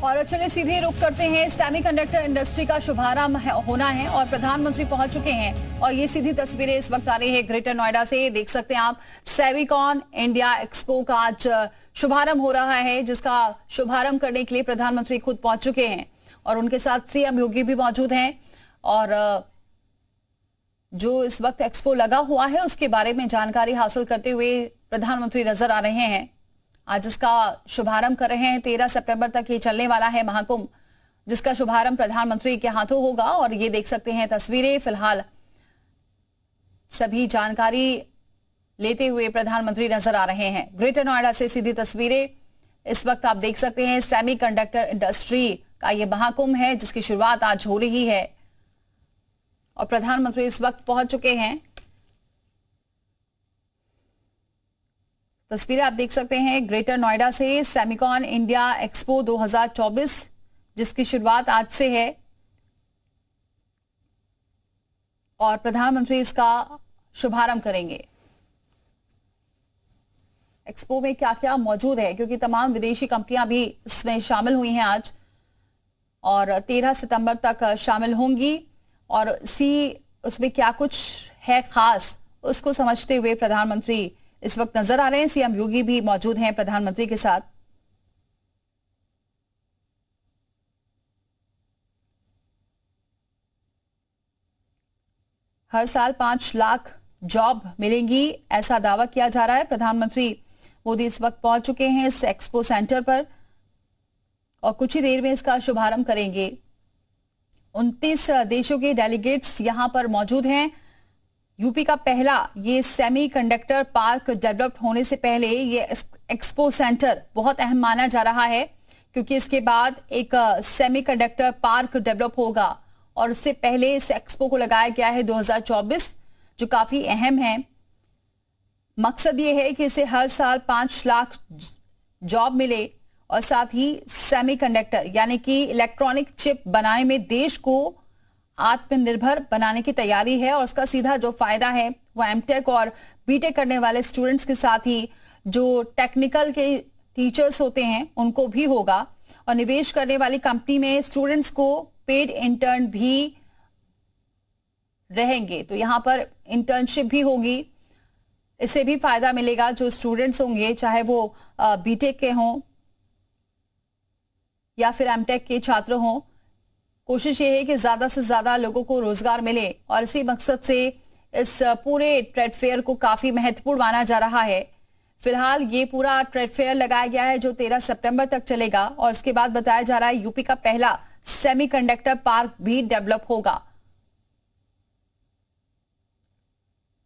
और चलिए सीधे रुख करते हैं। सेमीकंडक्टर इंडस्ट्री का शुभारंभ होना है और प्रधानमंत्री पहुंच चुके हैं और ये सीधी तस्वीरें इस वक्त आ रही है ग्रेटर नोएडा से। देख सकते हैं आप, सेमिकॉन इंडिया एक्सपो का आज शुभारंभ हो रहा है, जिसका शुभारंभ करने के लिए प्रधानमंत्री खुद पहुंच चुके हैं और उनके साथ सीएम योगी भी मौजूद हैं। और जो इस वक्त एक्सपो लगा हुआ है उसके बारे में जानकारी हासिल करते हुए प्रधानमंत्री नजर आ रहे हैं। आज इसका शुभारंभ कर रहे हैं। 13 सितंबर तक ये चलने वाला है महाकुंभ, जिसका शुभारंभ प्रधानमंत्री के हाथों होगा। और ये देख सकते हैं तस्वीरें, फिलहाल सभी जानकारी लेते हुए प्रधानमंत्री नजर आ रहे हैं। ग्रेटर नोएडा से सीधी तस्वीरें इस वक्त आप देख सकते हैं। सेमीकंडक्टर इंडस्ट्री का ये महाकुंभ है, जिसकी शुरुआत आज हो रही है और प्रधानमंत्री इस वक्त पहुंच चुके हैं। तस्वीरें आप देख सकते हैं ग्रेटर नोएडा से। सेमिकॉन इंडिया एक्सपो 2024, जिसकी शुरुआत आज से है और प्रधानमंत्री इसका शुभारंभ करेंगे। एक्सपो में क्या क्या मौजूद है, क्योंकि तमाम विदेशी कंपनियां भी इसमें शामिल हुई हैं आज और 13 सितंबर तक शामिल होंगी। और उसमें क्या कुछ है खास, उसको समझते हुए प्रधानमंत्री इस वक्त नजर आ रहे हैं। सीएम योगी भी मौजूद हैं प्रधानमंत्री के साथ। हर साल 5 लाख जॉब मिलेंगी, ऐसा दावा किया जा रहा है। प्रधानमंत्री मोदी इस वक्त पहुंच चुके हैं इस एक्सपो सेंटर पर और कुछ ही देर में इसका शुभारंभ करेंगे। 29 देशों के डेलीगेट्स यहां पर मौजूद हैं। यूपी का पहला ये सेमीकंडक्टर पार्क डेवलप होने से पहले ये एक्सपो सेंटर बहुत अहम माना जा रहा है, क्योंकि इसके बाद एक सेमीकंडक्टर पार्क डेवलप होगा और उससे पहले इस एक्सपो को लगाया गया है 2024, जो काफी अहम है। मकसद ये है कि इसे हर साल 5 लाख जॉब मिले और साथ ही सेमीकंडक्टर यानी कि इलेक्ट्रॉनिक चिप बनाने में देश को आत्मनिर्भर बनाने की तैयारी है। और उसका सीधा जो फायदा है वो एमटेक और बीटेक करने वाले स्टूडेंट्स के साथ ही जो टेक्निकल के टीचर्स होते हैं उनको भी होगा। और निवेश करने वाली कंपनी में स्टूडेंट्स को पेड इंटर्न भी रहेंगे, तो यहां पर इंटर्नशिप भी होगी। इससे भी फायदा मिलेगा जो स्टूडेंट्स होंगे, चाहे वो बीटेक के हों या फिर एमटेक के छात्र हों। कोशिश ये है कि ज्यादा से ज्यादा लोगों को रोजगार मिले और इसी मकसद से इस पूरे ट्रेड फेयर को काफी महत्वपूर्ण माना जा रहा है। फिलहाल ये पूरा ट्रेड फेयर लगाया गया है जो 13 सितंबर तक चलेगा और इसके बाद बताया जा रहा है यूपी का पहला सेमीकंडक्टर पार्क भी डेवलप होगा।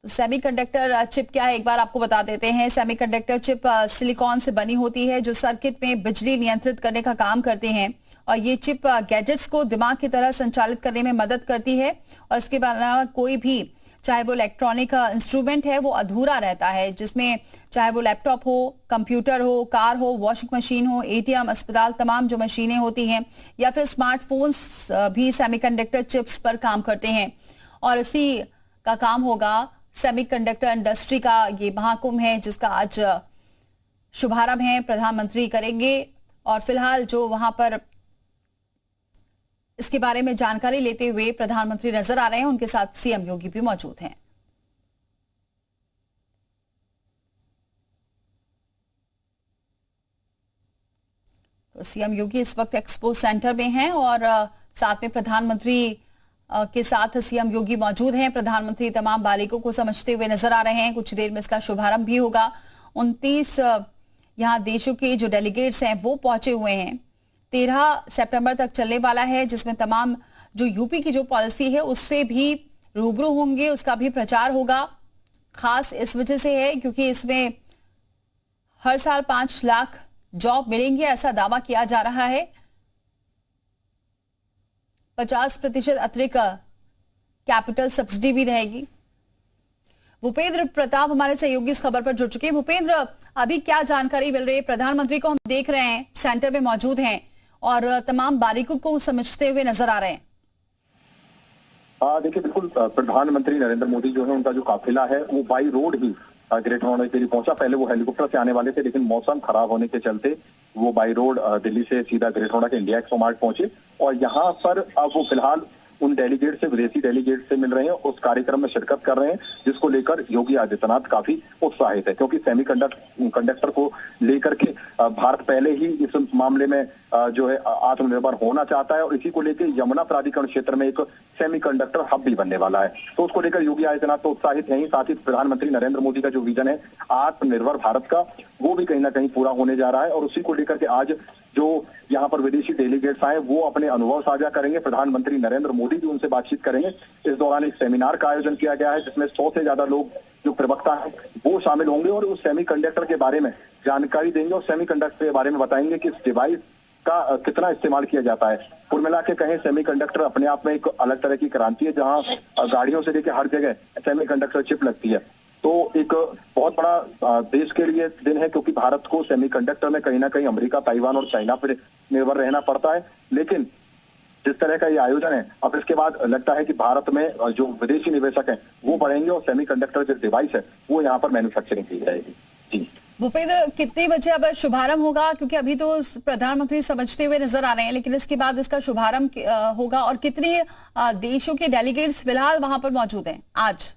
सेमीकंडक्टर चिप क्या है एक बार आपको बता देते हैं। सेमीकंडक्टर चिप सिलिकॉन से बनी होती है, जो सर्किट में बिजली नियंत्रित करने का काम करते हैं और ये चिप गैजेट्स को दिमाग की तरह संचालित करने में मदद करती है। और इसके अलावा कोई भी, चाहे वो इलेक्ट्रॉनिक इंस्ट्रूमेंट है, वो अधूरा रहता है, जिसमें चाहे वो लैपटॉप हो, कंप्यूटर हो, कार हो, वॉशिंग मशीन हो, एटीएम, अस्पताल, तमाम जो मशीनें होती हैं या फिर स्मार्टफोन्स भी सेमीकंडक्टर चिप्स पर काम करते हैं। और इसी का काम होगा सेमीकंडक्टर इंडस्ट्री का ये महाकुंभ है, जिसका आज शुभारंभ है, प्रधानमंत्री करेंगे। और फिलहाल जो वहां पर इसके बारे में जानकारी लेते हुए प्रधानमंत्री नजर आ रहे हैं, उनके साथ सीएम योगी भी मौजूद हैं। तो सीएम योगी इस वक्त एक्सपो सेंटर में हैं और साथ में प्रधानमंत्री के साथ सीएम योगी मौजूद हैं। प्रधानमंत्री तमाम बारीकों को समझते हुए नजर आ रहे हैं। कुछ देर में इसका शुभारंभ भी होगा। 29 यहाँ देशों के जो डेलीगेट्स हैं वो पहुंचे हुए हैं। 13 सितंबर तक चलने वाला है, जिसमें तमाम जो यूपी की जो पॉलिसी है उससे भी रूबरू होंगे, उसका भी प्रचार होगा। खास इस वजह से है क्योंकि इसमें हर साल 5 लाख जॉब मिलेंगे, ऐसा दावा किया जा रहा है। 50% अतिरिक्त कैपिटल सब्सिडी भी रहेगी। भूपेंद्र प्रताप हमारे सहयोगी इस खबर पर जुड़ चुके हैं। भूपेंद्र, अभी क्या जानकारी मिल रही है? प्रधानमंत्री को हम देख रहे हैं सेंटर में मौजूद हैं और तमाम बारीकों को समझते हुए नजर आ रहे हैं। देखिए, बिल्कुल प्रधानमंत्री नरेंद्र मोदी जो है, उनका जो काफिला है वो by road he greater Noida के लिए पहुंचा। पहले वो हेलीकॉप्टर से आने वाले थे, लेकिन मौसम खराब होने के चलते वो बाई रोड दिल्ली से सीधा ग्रेटर नोएडा के इंडिया एक्सपो मार्ट पहुंचे और यहाँ पर अब वो फिलहाल उन डेलीगेट से, विदेशी डेलीगेट से मिल रहे हैं, उस कार्यक्रम में शिरकत कर रहे हैं, जिसको लेकर योगी आदित्यनाथ काफी उत्साहित है, क्योंकि सेमीकंडक्टर को लेकर के भारत पहले ही इस मामले में जो है आत्मनिर्भर होना चाहता है और इसी को लेकर यमुना प्राधिकरण क्षेत्र में एक सेमीकंडक्टर हब भी बनने वाला है। तो उसको लेकर योगी आदित्यनाथ तो उत्साहित है ही, साथ ही प्रधानमंत्री नरेंद्र मोदी का जो विजन है आत्मनिर्भर भारत का, वो भी कहीं ना कहीं पूरा होने जा रहा है। और उसी को लेकर के आज जो यहाँ पर विदेशी डेलीगेट्स आए वो अपने अनुभव साझा करेंगे। प्रधानमंत्री नरेंद्र मोदी भी उनसे बातचीत करेंगे। इस दौरान एक सेमिनार का आयोजन किया गया है, जिसमें 100 से ज्यादा लोग जो प्रवक्ता हैं वो शामिल होंगे और उस सेमीकंडक्टर के बारे में जानकारी देंगे और सेमीकंडक्टर के बारे में बताएंगे कि इस डिवाइस का कितना इस्तेमाल किया जाता है। कुल मिला के कहें सेमीकंडक्टर अपने आप में एक अलग तरह की क्रांति है, जहां गाड़ियों से लेकर हर जगह सेमीकंडक्टर चिप लगती है। तो एक बहुत बड़ा देश के लिए दिन है, क्योंकि भारत को सेमीकंडक्टर में कहीं ना कहीं अमेरिका, ताइवान और चाइना पर निर्भर रहना पड़ता है। लेकिन जिस तरह का ये आयोजन है, अब इसके बाद लगता है कि भारत में जो विदेशी निवेशक हैं वो बढ़ेंगे और सेमीकंडक्टर जो डिवाइस है वो यहाँ पर मैन्युफैक्चरिंग की जाएगी। जी भूपेंद्र, कितने बजे अब शुभारंभ होगा? क्योंकि अभी तो प्रधानमंत्री समझते हुए नजर आ रहे हैं, लेकिन इसके बाद इसका शुभारंभ होगा और कितने देशों के डेलीगेट्स फिलहाल वहां पर मौजूद हैं आज?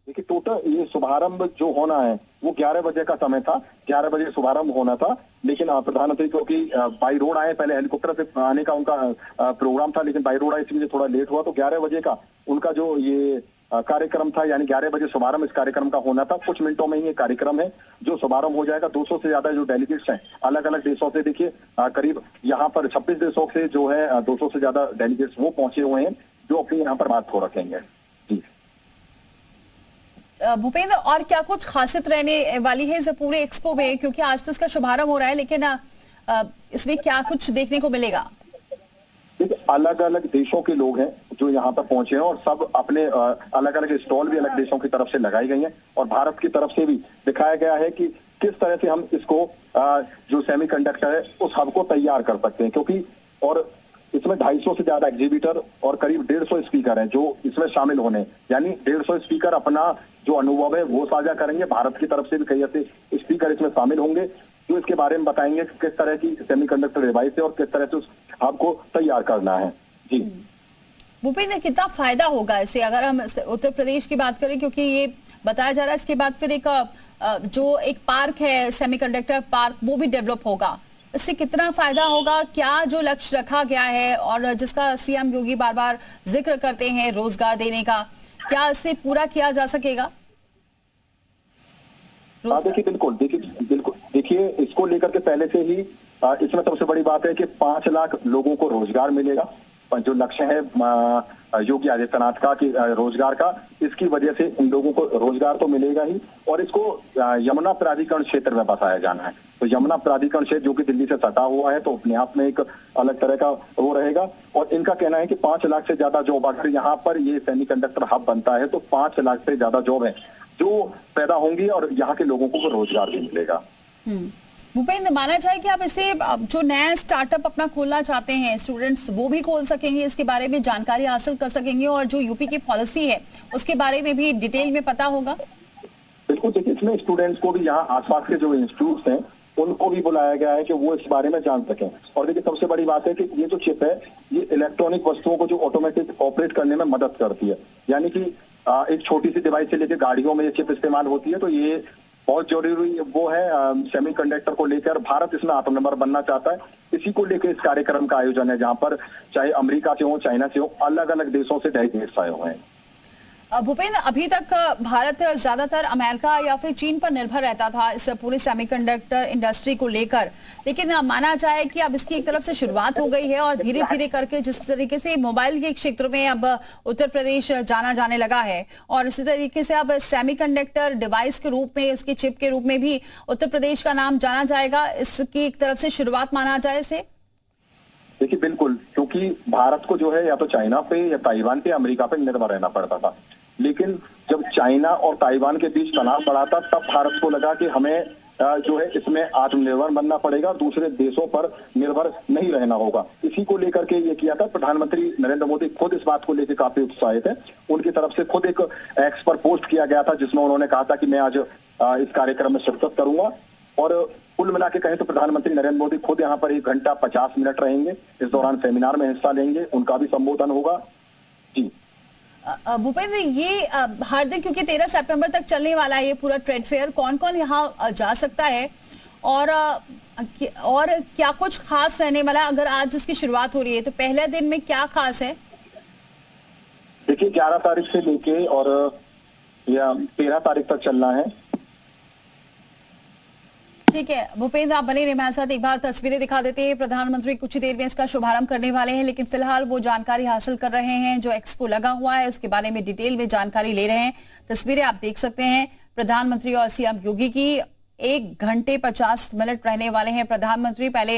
देखिए, टोटल ये शुभारंभ जो होना है वो 11 बजे का समय था, 11 बजे शुभारंभ होना था, लेकिन प्रधानमंत्री क्योंकि बाई रोड आए, पहले हेलीकॉप्टर से आने का उनका प्रोग्राम था, लेकिन बाई रोड आए इसलिए थोड़ा लेट हुआ, तो 11 बजे का उनका जो ये कार्यक्रम था, यानी 11 बजे शुभारंभ इस कार्यक्रम का होना था। कुछ मिनटों में ही ये कार्यक्रम है जो शुभारंभ हो जाएगा। 200 से ज्यादा जो डेलीगेट्स हैं अलग अलग देशों से, देखिए करीब यहाँ पर 26 देशों से जो है 200 से ज्यादा डेलीगेट्स वो पहुंचे हुए हैं, जो अपनी यहाँ पर बात हो रखेंगे। जी भूपेंद्र, और क्या कुछ खासियत रहने वाली है इस पूरे एक्सपो में? क्योंकि आज तो इसका शुभारंभ हो रहा है, लेकिन इसमें क्या कुछ देखने को मिलेगा? देखिए, अलग अलग देशों के लोग हैं जो यहाँ पर पहुंचे हैं और सब अपने अलग अलग स्टॉल भी अलग देशों की तरफ से लगाई गई हैं और भारत की तरफ से भी दिखाया गया है कि किस तरह से हम इसको जो सेमीकंडक्टर है उस हब को तैयार कर सकते हैं, क्योंकि और इसमें 250 से ज्यादा एग्जीबिटर और करीब 150 स्पीकर हैं जो इसमें शामिल होने, यानी 150 स्पीकर अपना जो अनुभव है वो साझा करेंगे। भारत की तरफ से भी कई ऐसे स्पीकर इसमें शामिल होंगे जो इसके बारे में बताएंगे कि किस तरह की सेमीकंडक्टर डिवाइस है और किस तरह से उस हब को तैयार करना है। जी भूपेंद्र, कितना फायदा होगा इससे अगर हम उत्तर प्रदेश की बात करें? क्योंकि ये बताया जा रहा है इसके बाद फिर एक जो एक पार्क है सेमीकंडक्टर पार्क वो भी डेवलप होगा। इससे कितना फायदा होगा? क्या जो लक्ष्य रखा गया है और जिसका सीएम योगी बार बार जिक्र करते हैं रोजगार देने का, क्या इससे पूरा किया जा सकेगा? देखिए, बिल्कुल देखिए इसको लेकर के पहले से ही इसमें सबसे बड़ी बात है कि 5 लाख लोगों को रोजगार मिलेगा। जो लक्ष्य है योगी आदित्यनाथ का कि रोजगार का, इसकी वजह से इन लोगों को रोजगार तो मिलेगा ही और इसको यमुना प्राधिकरण क्षेत्र में बसाया जाना है। तो यमुना प्राधिकरण क्षेत्र जो कि दिल्ली से सटा हुआ है, तो अपने आप में एक अलग तरह का वो रहेगा। और इनका कहना है कि 5 लाख से ज्यादा जॉब, अगर यहाँ पर ये सेमीकंडक्टर हब बनता है तो 5 लाख से ज्यादा जॉब है जो पैदा होंगी और यहाँ के लोगों को रोजगार भी मिलेगा। भूपेंद्र, माना जाए कि आप इसे जो नया स्टार्टअप अपना खोलना चाहते हैं स्टूडेंट्स वो भी खोल सकेंगे, इसके बारे में जानकारी हासिल कर सकेंगे और जो यूपी की पॉलिसी है उसके बारे में भी डिटेल में पता होगा? बिल्कुल, देखिए इसमें स्टूडेंट्स को भी यहाँ आसपास के जो इंस्टीट्यूट हैं उनको भी बुलाया गया है कि वो इस बारे में जान सकें। और देखिए सबसे बड़ी बात है कि ये जो चिप है ये इलेक्ट्रॉनिक वस्तुओं को जो ऑटोमेटिक ऑपरेट करने में मदद करती है, यानी कि एक छोटी सी डिवाइस से लेकर गाड़ियों में ये चिप इस्तेमाल होती है। तो ये बहुत जरूरी वो है सेमीकंडक्टर को लेकर। भारत इसमें आत्मनिर्भर बनना चाहता है, इसी को लेकर इस कार्यक्रम का आयोजन है, जहां पर चाहे अमेरिका से हो, चाइना से हो, अलग अलग देशों से डेलीगेट्स आए हुए हैं। भूपेंद्र, अभी तक भारत ज्यादातर अमेरिका या फिर चीन पर निर्भर रहता था इस पूरे सेमीकंडक्टर इंडस्ट्री को लेकर, लेकिन माना जाए कि अब इसकी एक तरफ से शुरुआत हो गई है और धीरे धीरे करके जिस तरीके से मोबाइल के क्षेत्र में अब उत्तर प्रदेश जाना जाने लगा है और इसी तरीके से अब सेमीकंडक्टर डिवाइस के रूप में, इसके चिप के रूप में भी उत्तर प्रदेश का नाम जाना जाएगा। इसकी एक तरफ से शुरुआत माना जाए इसे? देखिए बिल्कुल, क्योंकि भारत को जो है या तो चाइना पे या ताइवान पे, अमेरिका पे निर्भर रहना पड़ता था, लेकिन जब चाइना और ताइवान के बीच तनाव बढ़ा था तब भारत को लगा कि हमें जो है इसमें आत्मनिर्भर बनना पड़ेगा, दूसरे देशों पर निर्भर नहीं रहना होगा। इसी को लेकर के ये किया था। प्रधानमंत्री नरेंद्र मोदी खुद इस बात को लेकर काफी उत्साहित है। उनकी तरफ से खुद एक एक्स पर पोस्ट किया गया था जिसमें उन्होंने कहा था कि मैं आज इस कार्यक्रम में शिरकत करूंगा। और कुल मिला के कहें तो प्रधानमंत्री नरेंद्र मोदी खुद यहाँ पर 1 घंटा 50 मिनट रहेंगे। इस दौरान सेमिनार में हिस्सा लेंगे, उनका भी संबोधन होगा। जी भूपेंद्र, ये हर दिन, क्योंकि 13 सितंबर तक चलने वाला है ये पूरा ट्रेड फेयर, कौन कौन यहाँ जा सकता है और क्या कुछ खास रहने वाला है? अगर आज इसकी शुरुआत हो रही है तो पहले दिन में क्या खास है? देखिए 11 तारीख से लेके और या 13 तारीख तक चलना है। ठीक है भूपेंद्र, आप बने रहे हमारे साथ। एक बार तस्वीरें दिखा देते हैं। प्रधानमंत्री कुछ ही देर में इसका शुभारंभ करने वाले हैं, लेकिन फिलहाल वो जानकारी हासिल कर रहे हैं। जो एक्सपो लगा हुआ है उसके बारे में डिटेल में जानकारी ले रहे हैं। तस्वीरें आप देख सकते हैं प्रधानमंत्री और सीएम योगी की। 1 घंटे 50 मिनट रहने वाले हैं प्रधानमंत्री। पहले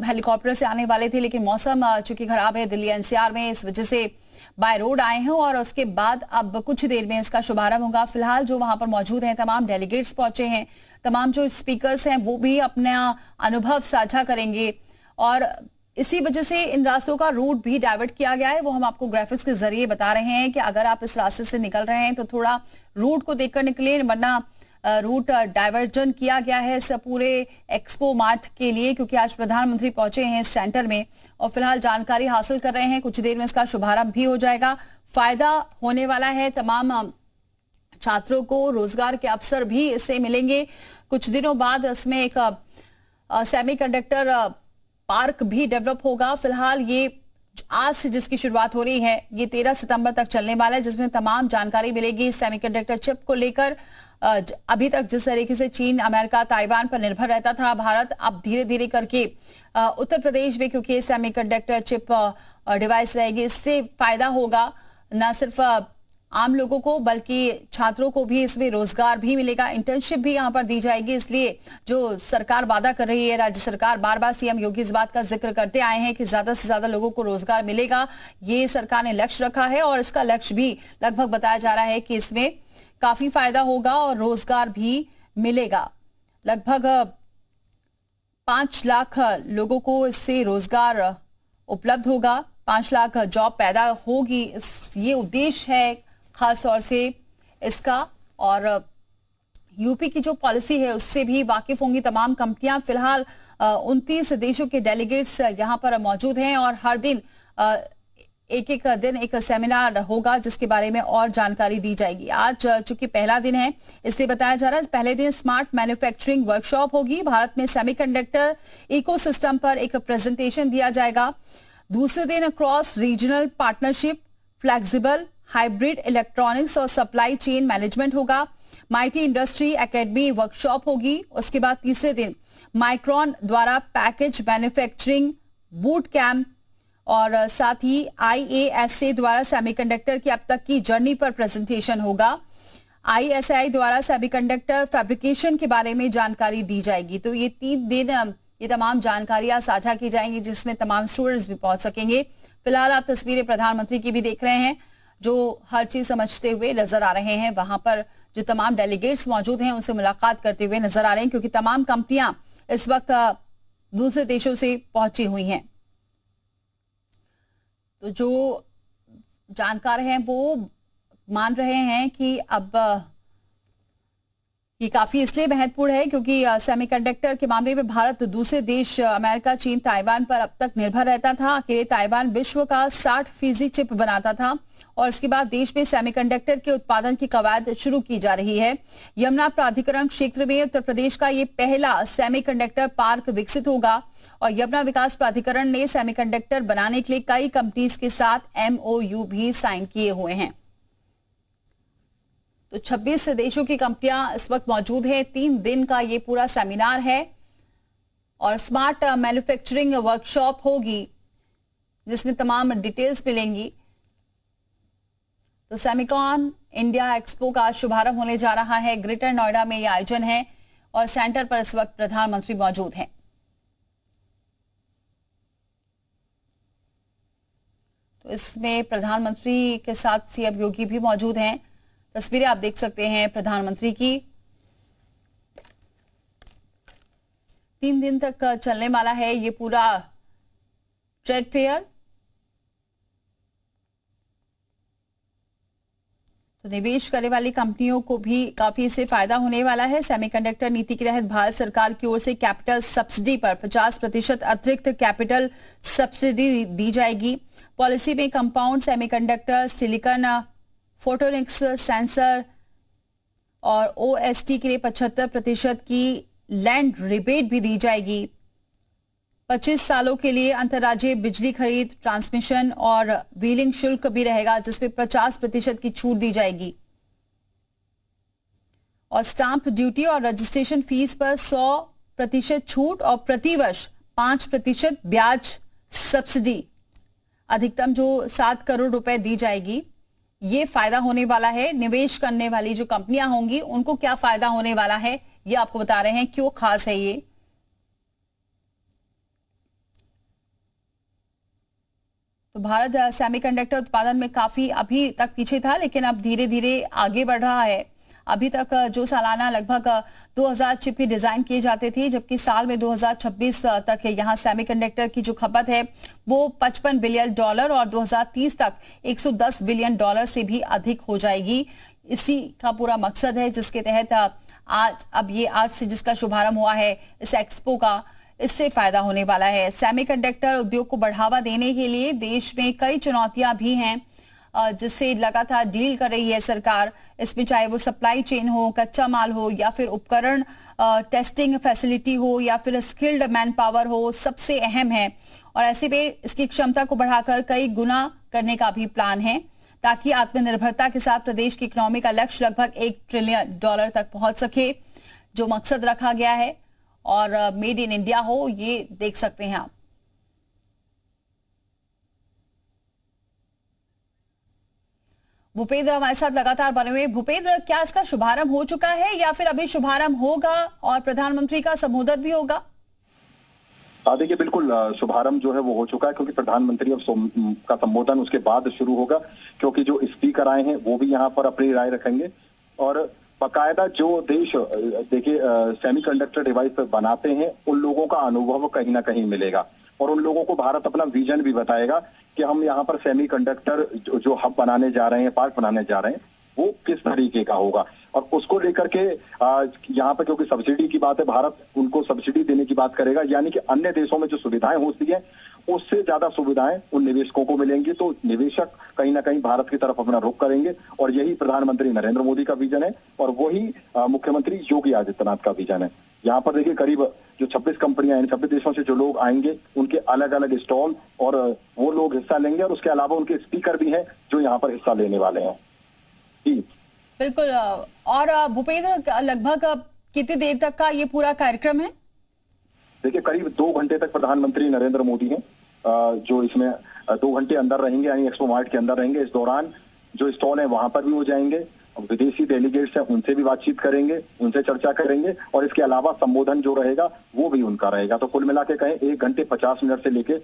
हेलीकॉप्टर से आने वाले थे, लेकिन मौसम चूंकि खराब है दिल्ली एनसीआर में, इस वजह से बाय रोड आए हैं और उसके बाद अब कुछ देर में इसका शुभारंभ होगा। फिलहाल जो वहां पर मौजूद हैं तमाम डेलीगेट्स पहुंचे हैं, तमाम जो स्पीकर्स हैं वो भी अपना अनुभव साझा करेंगे और इसी वजह से इन रास्तों का रूट भी डाइवर्ट किया गया है। वो हम आपको ग्राफिक्स के जरिए बता रहे हैं कि अगर आप इस रास्ते से निकल रहे हैं तो थोड़ा रूट को देखकर निकले, वरना रूट डाइवर्जन किया गया है इस पूरे एक्सपो मार्ट के लिए, क्योंकि आज प्रधानमंत्री पहुंचे हैं इस सेंटर में और फिलहाल जानकारी हासिल कर रहे हैं। कुछ देर में इसका शुभारंभ भी हो जाएगा। फायदा होने वाला है, तमाम छात्रों को रोजगार के अवसर भी इससे मिलेंगे। कुछ दिनों बाद इसमें एक सेमीकंडक्टर पार्क भी डेवलप होगा। फिलहाल ये आज से जिसकी शुरुआत हो रही है ये 13 सितंबर तक चलने वाला है, जिसमें तमाम जानकारी मिलेगी सेमीकंडक्टर चिप को लेकर। अभी तक जिस तरीके से चीन, अमेरिका, ताइवान पर निर्भर रहता था भारत, अब धीरे धीरे करके उत्तर प्रदेश में, क्योंकि सेमीकंडक्टर चिप डिवाइस रहेगी, इससे फायदा होगा न सिर्फ आम लोगों को बल्कि छात्रों को भी। इसमें रोजगार भी मिलेगा, इंटर्नशिप भी यहाँ पर दी जाएगी। इसलिए जो सरकार वादा कर रही है, राज्य सरकार, बार बार सीएम योगी इस बात का जिक्र करते आए हैं कि ज्यादा से ज्यादा लोगों को रोजगार मिलेगा। ये सरकार ने लक्ष्य रखा है और इसका लक्ष्य भी लगभग बताया जा रहा है कि इसमें काफी फायदा होगा और रोजगार भी मिलेगा। लगभग 5 लाख लोगों को इससे रोजगार उपलब्ध होगा, 5 लाख जॉब पैदा होगी। ये उद्देश्य है खास तौर से इसका। और यूपी की जो पॉलिसी है उससे भी वाकिफ होंगी तमाम कंपनियां। फिलहाल 29 देशों के डेलीगेट्स यहां पर मौजूद हैं और हर दिन एक एक दिन एक सेमिनार होगा जिसके बारे में और जानकारी दी जाएगी। आज चूंकि पहला दिन है इसलिए बताया जा रहा है, पहले दिन स्मार्ट मैन्युफैक्चरिंग वर्कशॉप होगी। भारत में सेमीकंडक्टर इकोसिस्टम पर एक प्रेजेंटेशन दिया जाएगा। दूसरे दिन cross regional partnership, flexible hybrid electronics और सप्लाई चेन मैनेजमेंट होगा। माइटी इंडस्ट्री एकेडमी वर्कशॉप होगी। उसके बाद तीसरे दिन माइक्रॉन द्वारा पैकेज मैन्युफैक्चरिंग बूट कैंप और साथ ही IASA द्वारा सेमीकंडक्टर की अब तक की जर्नी पर प्रेजेंटेशन होगा। ISI द्वारा सेमीकंडक्टर फैब्रिकेशन के बारे में जानकारी दी जाएगी। तो ये 3 दिन ये तमाम जानकारियां साझा की जाएंगी जिसमें तमाम स्टूडेंट्स भी पहुंच सकेंगे। फिलहाल आप तस्वीरें प्रधानमंत्री की भी देख रहे हैं जो हर चीज समझते हुए नजर आ रहे हैं। वहां पर जो तमाम डेलीगेट्स मौजूद हैं उनसे मुलाकात करते हुए नजर आ रहे हैं, क्योंकि तमाम कंपनियां इस वक्त दूसरे देशों से पहुंची हुई हैं। तो जो जानकार हैं वो मान रहे हैं कि अब ये काफी इसलिए महत्वपूर्ण है क्योंकि सेमीकंडक्टर के मामले में भारत दूसरे देश अमेरिका, चीन, ताइवान पर अब तक निर्भर रहता था। अकेले ताइवान विश्व का 60% चिप बनाता था और इसके बाद देश में सेमीकंडक्टर के उत्पादन की कवायद शुरू की जा रही है। यमुना प्राधिकरण क्षेत्र में उत्तर प्रदेश का ये पहला सेमीकंडक्टर पार्क विकसित होगा और यमुना विकास प्राधिकरण ने सेमीकंडक्टर बनाने के लिए कई कंपनीज के साथ MOU भी साइन किए हुए हैं। तो 26 देशों की कंपनियां इस वक्त मौजूद हैं। 3 दिन का ये पूरा सेमिनार है और स्मार्ट मैन्युफैक्चरिंग वर्कशॉप होगी जिसमें तमाम डिटेल्स मिलेंगी। तो सेमिकॉन इंडिया एक्सपो का शुभारंभ होने जा रहा है। ग्रेटर नोएडा में यह आयोजन है और सेंटर पर इस वक्त प्रधानमंत्री मौजूद हैं। तो इसमें प्रधानमंत्री के साथ सीएम योगी भी मौजूद हैं। तस्वीरें आप देख सकते हैं प्रधानमंत्री की। 3 दिन तक चलने वाला है ये पूरा ट्रेड फेयर। तो निवेश करने वाली कंपनियों को भी काफी इससे फायदा होने वाला है। सेमीकंडक्टर नीति के तहत भारत सरकार की ओर से कैपिटल सब्सिडी पर 50% अतिरिक्त कैपिटल सब्सिडी दी जाएगी। पॉलिसी में compound semiconductor, silicon, photonics, sensor और ओएसटी के लिए 75% की लैंड रिबेट भी दी जाएगी। 25 सालों के लिए अंतर्राज्यीय बिजली खरीद, ट्रांसमिशन और व्हीलिंग शुल्क भी रहेगा, जिसमें 50% की छूट दी जाएगी। और स्टाम्प ड्यूटी और रजिस्ट्रेशन फीस पर 100% छूट और प्रतिवर्ष 5% ब्याज सब्सिडी, अधिकतम जो 7 करोड़ रुपए दी जाएगी। ये फायदा होने वाला है। निवेश करने वाली जो कंपनियां होंगी उनको क्या फायदा होने वाला है, ये आपको बता रहे हैं क्यों खास है ये। तो भारत सेमीकंडक्टर उत्पादन में काफी अभी तक पीछे था, लेकिन अब धीरे धीरे आगे बढ़ रहा है। अभी तक जो सालाना लगभग 2000 चिप ही डिजाइन किए जाते थे, जबकि साल में 2026 तक यहां सेमीकंडक्टर की जो खपत है वो $55 बिलियन और 2030 तक $110 बिलियन से भी अधिक हो जाएगी। इसी का पूरा मकसद है, जिसके तहत आज से जिसका शुभारंभ हुआ है इस एक्सपो का, इससे फायदा होने वाला है। सेमीकंडक्टर उद्योग को बढ़ावा देने के लिए देश में कई चुनौतियां भी हैं, जिससे लगातार डील कर रही है सरकार। इसमें चाहे वो सप्लाई चेन हो, कच्चा माल हो, या फिर उपकरण, टेस्टिंग फैसिलिटी हो, या फिर स्किल्ड मैन पावर हो, सबसे अहम है। और ऐसे में इसकी क्षमता को बढ़ाकर कई गुना करने का भी प्लान है, ताकि आत्मनिर्भरता के साथ प्रदेश की इकोनॉमी का लक्ष्य लगभग $1 ट्रिलियन तक पहुंच सके, जो मकसद रखा गया है। और मेड इन इंडिया हो, ये देख सकते हैं आप। भूपेंद्र हमारे साथ लगातार बने हुए। भूपेंद्र, क्या इसका शुभारंभ हो चुका है या फिर अभी शुभारंभ होगा और प्रधानमंत्री का संबोधन भी होगा? देखिए, बिल्कुल शुभारंभ जो है वो हो चुका है, क्योंकि प्रधानमंत्री अब का संबोधन उसके बाद शुरू होगा, क्योंकि जो स्पीकर आए हैं वो भी यहाँ पर अपनी राय रखेंगे। और बाकायदा जो देश देखिए सेमीकंडक्टर डिवाइस बनाते हैं, उन लोगों का अनुभव कहीं ना कहीं मिलेगा, और उन लोगों को भारत अपना विजन भी बताएगा कि हम यहाँ पर सेमीकंडक्टर जो हब बनाने जा रहे हैं, पार्क बनाने जा रहे हैं, वो किस तरीके का होगा। और उसको लेकर के यहाँ पर क्योंकि सब्सिडी की बात है, भारत उनको सब्सिडी देने की बात करेगा, यानी कि अन्य देशों में जो सुविधाएं होती है उससे ज्यादा सुविधाएं उन निवेशकों को मिलेंगी। तो निवेशक कहीं ना कहीं भारत की तरफ अपना रुख करेंगे, और यही प्रधानमंत्री नरेंद्र मोदी का विजन है, और वही मुख्यमंत्री योगी आदित्यनाथ का विजन है। यहाँ पर देखिए करीब जो 26 कंपनियां हैं, 26 देशों से जो लोग आएंगे, उनके अलग अलग स्टॉल और वो लोग हिस्सा लेंगे, और उसके अलावा उनके स्पीकर भी हैं जो यहाँ पर हिस्सा लेने वाले हैं। जी बिल्कुल। और भूपेंद्र, लगभग कितनी देर तक का ये पूरा कार्यक्रम है? देखिए करीब 2 घंटे तक प्रधानमंत्री नरेंद्र मोदी हैं जो इसमें 2 घंटे अंदर रहेंगे, यानी एक्सपो मार्ट के अंदर रहेंगे। इस दौरान जो स्टॉल है वहां पर भी वो जाएंगे, विदेशी डेलीगेट्स हैं उनसे भी बातचीत करेंगे, उनसे चर्चा करेंगे, और इसके अलावा संबोधन जो रहेगा वो भी उनका रहेगा। तो कुल मिला के कहें 1 घंटे 50 मिनट से लेके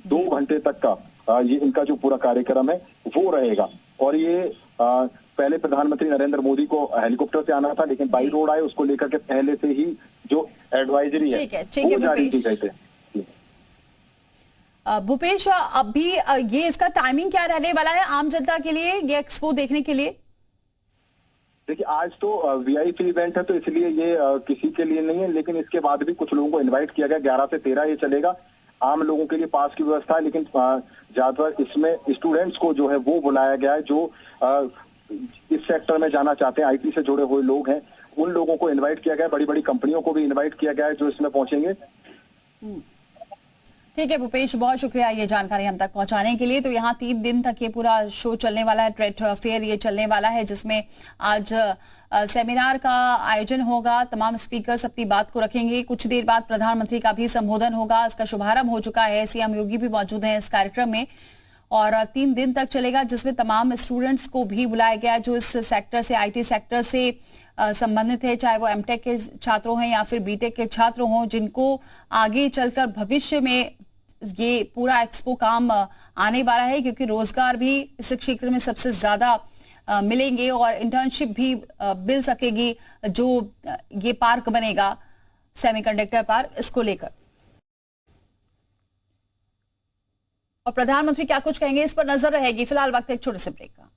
2 घंटे तक का ये इनका जो पूरा कार्यक्रम है वो रहेगा। और ये पहले प्रधानमंत्री नरेंद्र मोदी को हेलीकॉप्टर से आना था, लेकिन बाई रोड आए, उसको लेकर के पहले से ही जो एडवाइजरी है वो जारी की गई थी। भूपेश, अभी ये इसका टाइमिंग क्या रहने वाला है आम जनता के लिए, ये एक्सपो देखने के लिए? देखिए आज तो वीआईपी इवेंट है, तो इसलिए ये किसी के लिए नहीं है, लेकिन इसके बाद भी कुछ लोगों को इनवाइट किया गया। 11 से 13 ये चलेगा। आम लोगों के लिए पास की व्यवस्था है, लेकिन ज्यादातर इसमें स्टूडेंट्स को जो है वो बुलाया गया है, जो इस सेक्टर में जाना चाहते हैं, आईटी से जुड़े हुए लोग हैं, उन लोगों को इनवाइट किया गया है। बड़ी बड़ी कंपनियों को भी इनवाइट किया गया है जो इसमें पहुंचेंगे। ठीक है भूपेश, बहुत शुक्रिया ये जानकारी हम तक पहुंचाने के लिए। तो यहाँ 3 दिन तक ये पूरा शो चलने वाला है, ट्रेड फेयर ये चलने वाला है, जिसमें आज सेमिनार का आयोजन होगा। तमाम स्पीकर अपनी बात को रखेंगे। कुछ देर बाद प्रधानमंत्री का भी संबोधन होगा। इसका शुभारंभ हो चुका है, सीएम योगी भी मौजूद हैं इस कार्यक्रम में, और 3 दिन तक चलेगा, जिसमें तमाम स्टूडेंट्स को भी बुलाया गया जो इस सेक्टर से, आईटी सेक्टर से संबंधित है, चाहे वो एमटेक के छात्र हों या फिर बीटेक के छात्र हों, जिनको आगे चलकर भविष्य में ये पूरा एक्सपो काम आने वाला है, क्योंकि रोजगार भी इस क्षेत्र में सबसे ज्यादा मिलेंगे और इंटर्नशिप भी मिल सकेगी जो ये पार्क बनेगा, सेमीकंडक्टर पार्क, इसको लेकर। और प्रधानमंत्री क्या कुछ कहेंगे इस पर नजर रहेगी। फिलहाल वक्त एक छोटे से ब्रेक का।